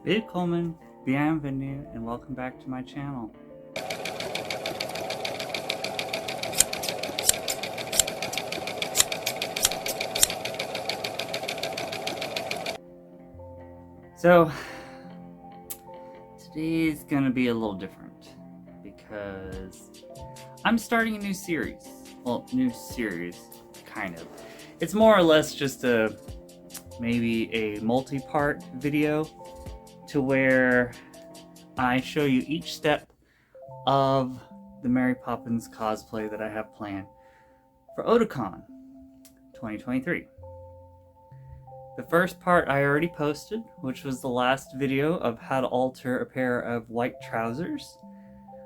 Willkommen, bienvenue, and welcome back to my channel. So, today's gonna be a little different because I'm starting a new series. Well, new series, kind of. It's more or less just maybe a multi-part video to where I show you each step of the Mary Poppins cosplay that I have planned for Otakon 2023. The first part I already posted, which was the last video of how to alter a pair of white trousers,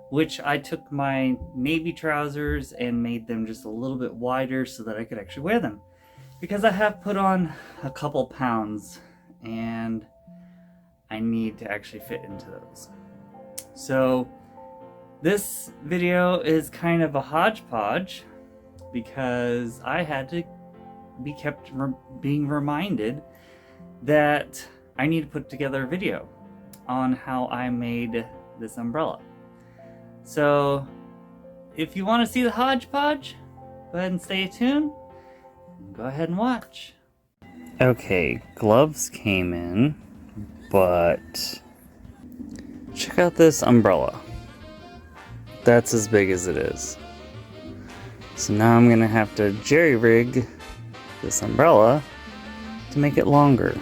which I took my navy trousers and made them just a little bit wider so that I could actually wear them. Because I have put on a couple pounds and I need to actually fit into those. So this video is kind of a hodgepodge because I had to be kept being reminded that I need to put together a video on how I made this umbrella. So if you want to see the hodgepodge, go ahead and stay tuned. Go ahead and watch. Okay, gloves came in, but check out this umbrella. That's as big as it is. So now I'm gonna have to jerry-rig this umbrella to make it longer.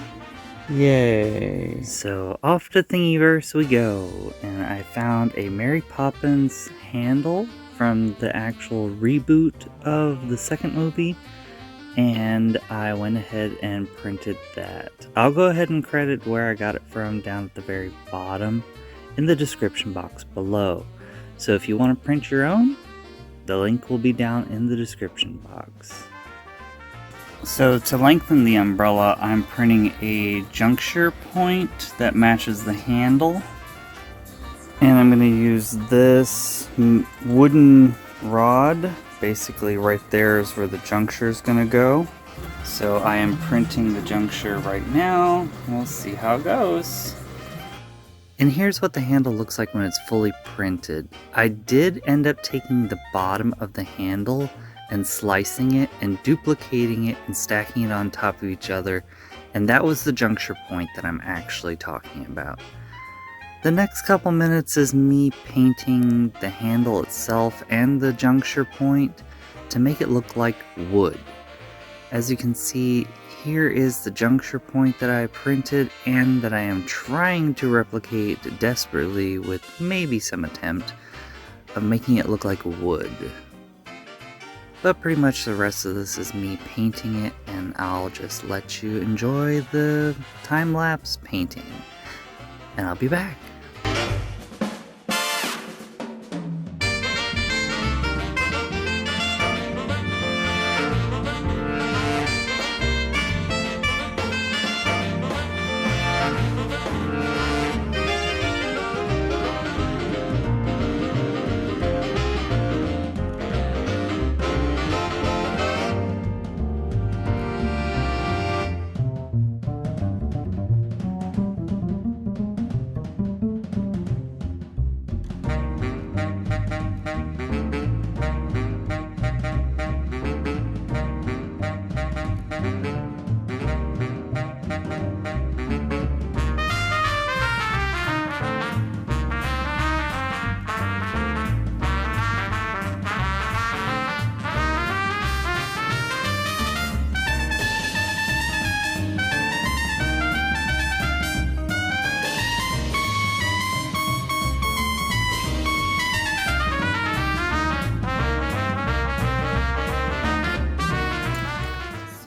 Yay! So off to Thingiverse we go, and I found a Mary Poppins handle from the actual reboot of the second movie, and I went ahead and printed that. I'll go ahead and credit where I got it from down at the very bottom in the description box below. So if you want to print your own, the link will be down in the description box. So to lengthen the umbrella, I'm printing a juncture point that matches the handle. And I'm going to use this wooden rod. Basically right there is where the juncture is going to go. So I am printing the juncture right now. We'll see how it goes. And here's what the handle looks like when it's fully printed. I did end up taking the bottom of the handle and slicing it and duplicating it and stacking it on top of each other, and that was the juncture point that I'm actually talking about. The next couple minutes is me painting the handle itself and the juncture point to make it look like wood. As you can see, here is the juncture point that I printed and that I am trying to replicate desperately with maybe some attempt of making it look like wood. But pretty much the rest of this is me painting it, and I'll just let you enjoy the time-lapse painting. And I'll be back.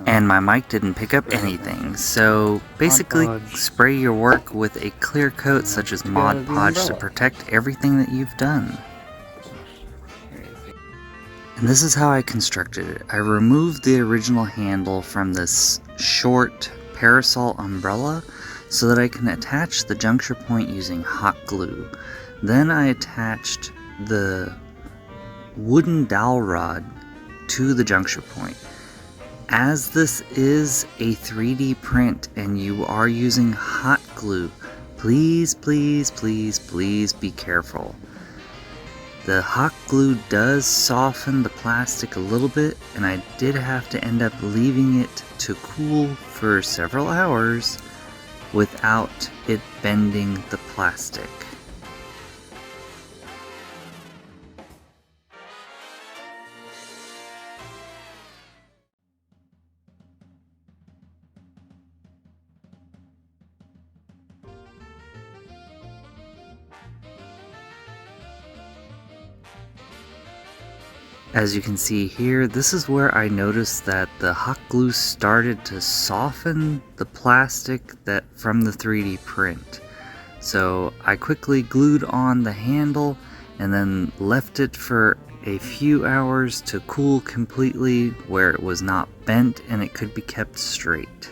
And my mic didn't pick up anything, so basically spray your work with a clear coat such as Mod Podge to protect everything that you've done. And this is how I constructed it. I removed the original handle from this short Parasol umbrella so that I can attach the juncture point using hot glue. Then I attached the wooden dowel rod to the juncture point. As this is a 3D print and you are using hot glue, please, please, please, please be careful. The hot glue does soften the plastic a little bit, and I did have to end up leaving it to cool for several hours without it bending the plastic. As you can see here, this is where I noticed that the hot glue started to soften the plastic from the 3D print. So I quickly glued on the handle and then left it for a few hours to cool completely where it was not bent and it could be kept straight.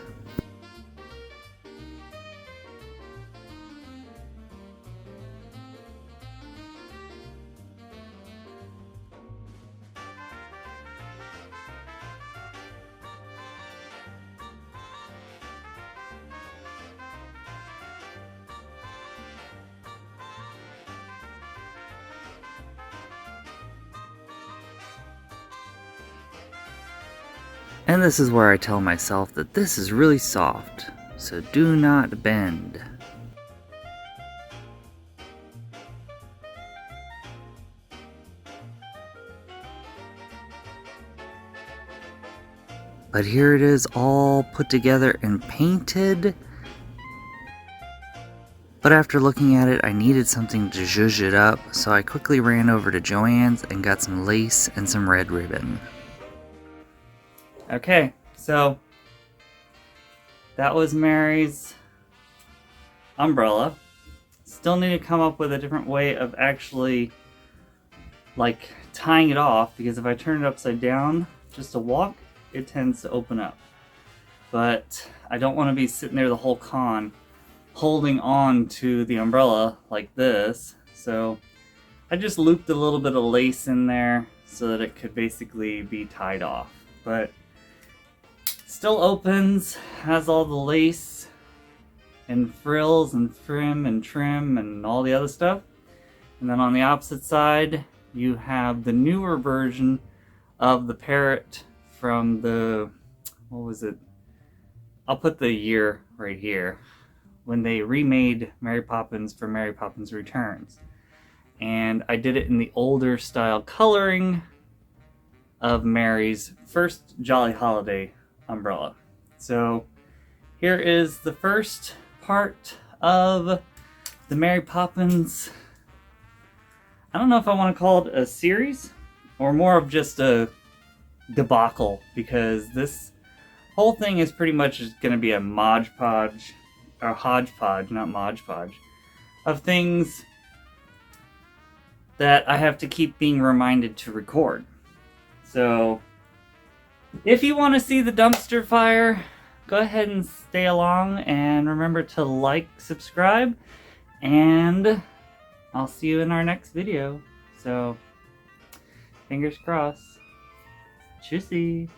And this is where I tell myself that this is really soft, so do not bend. But here it is all put together and painted. But after looking at it, I needed something to zhuzh it up, so I quickly ran over to Joann's and got some lace and some red ribbon. Okay, so that was Mary's umbrella. Still need to come up with a different way of actually like tying it off, because if I turn it upside down just to walk, it tends to open up. But I don't want to be sitting there the whole con holding on to the umbrella like this, so I just looped a little bit of lace in there so that it could basically be tied off. But still opens, has all the lace and frills and trim and all the other stuff. And then on the opposite side, you have the newer version of the parrot from the, what was it? I'll put the year right here, when they remade Mary Poppins for Mary Poppins Returns. And I did it in the older style coloring of Mary's first Jolly Holiday umbrella. So here is the first part of the Mary Poppins. I don't know if I want to call it a series or more of just a debacle, because this whole thing is pretty much going to be a hodgepodge, not Mod Podge, of things that I have to keep being reminded to record. So if you want to see the dumpster fire, go ahead and stay along, and remember to like, subscribe, and I'll see you in our next video. So, fingers crossed. Tschüssi.